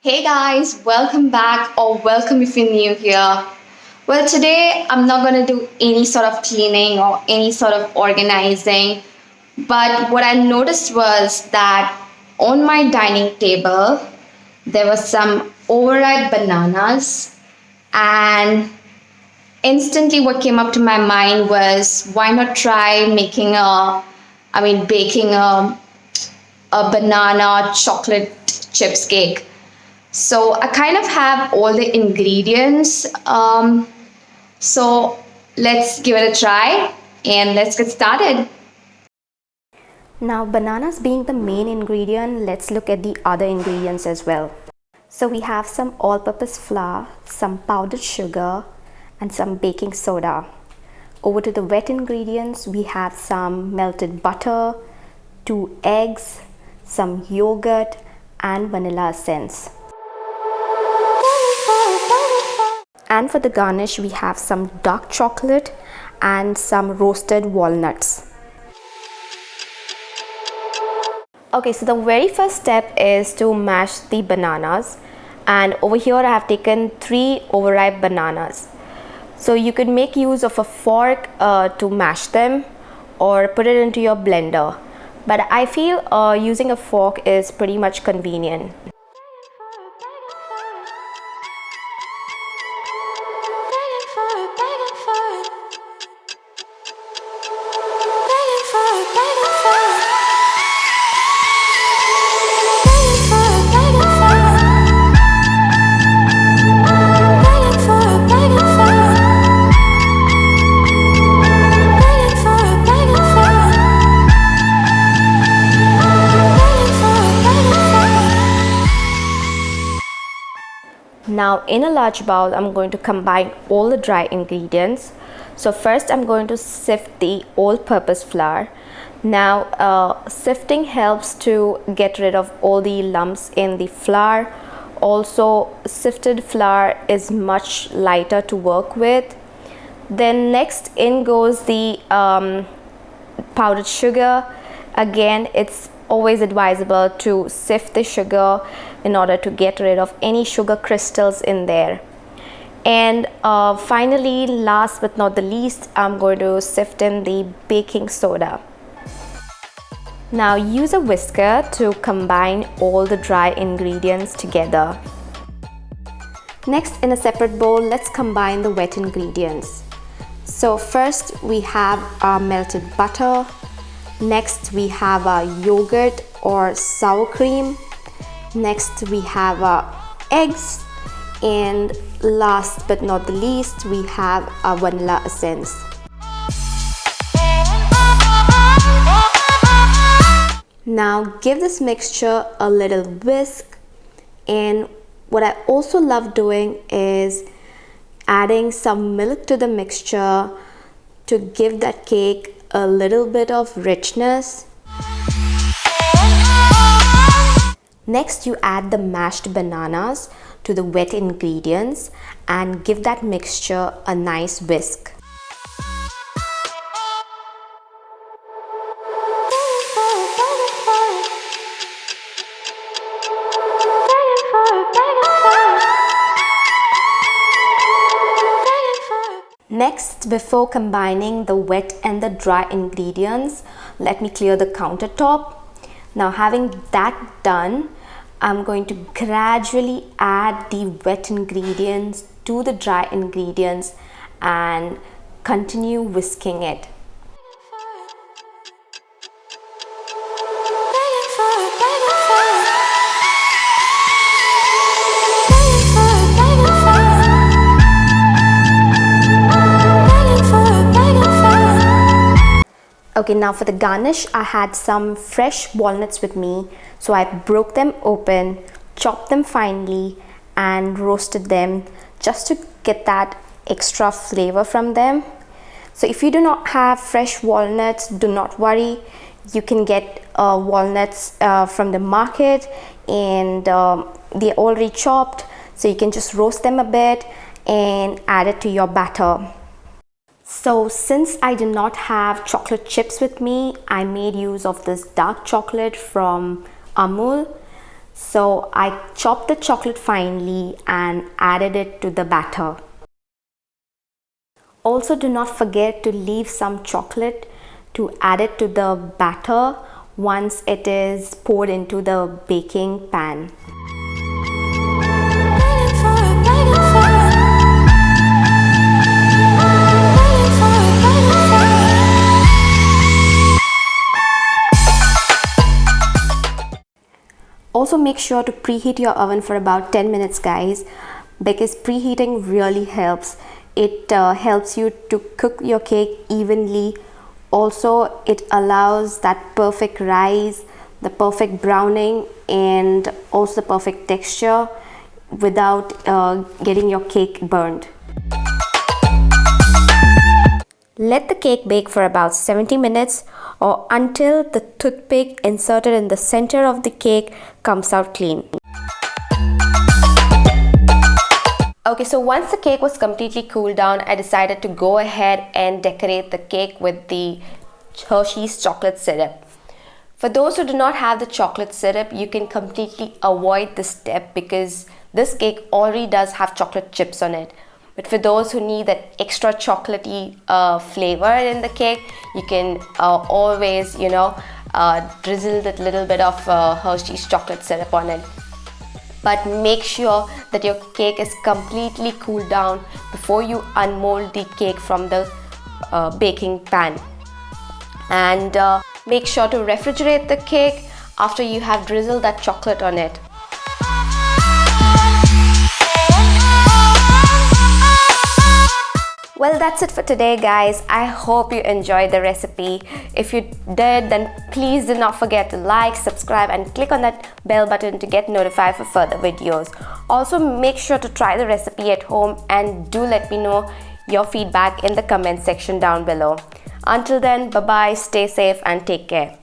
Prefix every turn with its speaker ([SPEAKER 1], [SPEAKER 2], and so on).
[SPEAKER 1] Hey guys, welcome back or welcome if you're new here. Well, today I'm not going to do any sort of cleaning or any sort of organizing, but what I noticed was that on my dining table there was some overripe bananas, and instantly what came up to my mind was why not try baking a banana chocolate chips cake. So I kind of have all the ingredients. So let's give it a try and let's get started.
[SPEAKER 2] Now, bananas being the main ingredient, let's look at the other ingredients as well. So we have some all-purpose flour, some powdered sugar, and some baking soda. Over to the wet ingredients, we have some melted butter, 2 eggs, some yogurt, and vanilla essence. And for the garnish, we have some dark chocolate and some roasted walnuts. Okay, so the very first step is to mash the bananas, and over here I have taken 3 overripe bananas. So you could make use of a fork to mash them or put it into your blender, but I feel using a fork is pretty much convenient. Now in a large bowl, I'm going to combine all the dry ingredients. So first I'm going to sift the all-purpose flour. Now sifting helps to get rid of all the lumps in the flour. Also, sifted flour is much lighter to work with. Then next in goes the powdered sugar. Again, it's always advisable to sift the sugar in order to get rid of any sugar crystals in there. And finally, last but not the least, I'm going to sift in the baking soda. Now use a whisker to combine all the dry ingredients together. Next, in a separate bowl, let's combine the wet ingredients. So first we have our melted butter. Next we have our yogurt or sour cream. Next we have our eggs, and last but not the least we have our vanilla essence. Now give this mixture a little whisk, and what I also love doing is adding some milk to the mixture to give that cake a little bit of richness. Next, you add the mashed bananas to the wet ingredients and give that mixture a nice whisk. Next, before combining the wet and the dry ingredients, let me clear the countertop. Now having that done, I'm going to gradually add the wet ingredients to the dry ingredients and continue whisking it. Okay, now for the garnish, I had some fresh walnuts with me, so I broke them open, chopped them finely, and roasted them just to get that extra flavor from them. So if you do not have fresh walnuts, do not worry. You can get walnuts from the market, and they're already chopped, so you can just roast them a bit and add it to your batter. So since I did not have chocolate chips with me, I made use of this dark chocolate from Amul. So I chopped the chocolate finely and added it to the batter. Also, do not forget to leave some chocolate to add it to the batter once it is poured into the baking pan. Also, make sure to preheat your oven for about 10 minutes, guys, because preheating really helps. It helps you to cook your cake evenly. Also, it allows that perfect rise, the perfect browning, and also the perfect texture without getting your cake burned. Let the cake bake for about 70 minutes or until the toothpick inserted in the center of the cake comes out clean. Okay, so once the cake was completely cooled down, I decided to go ahead and decorate the cake with the Hershey's chocolate syrup. For those who do not have the chocolate syrup, you can completely avoid this step because this cake already does have chocolate chips on it. But for those who need that extra chocolatey flavor in the cake, you can always, drizzle that little bit of Hershey's chocolate syrup on it. But make sure that your cake is completely cooled down before you unmold the cake from the baking pan. And make sure to refrigerate the cake after you have drizzled that chocolate on it. Well, that's it for today, guys. I hope you enjoyed the recipe. If you did, then please do not forget to like, subscribe, and click on that bell button to get notified for further videos. Also, make sure to try the recipe at home and do let me know your feedback in the comment section down below. Until then, bye-bye, stay safe and take care.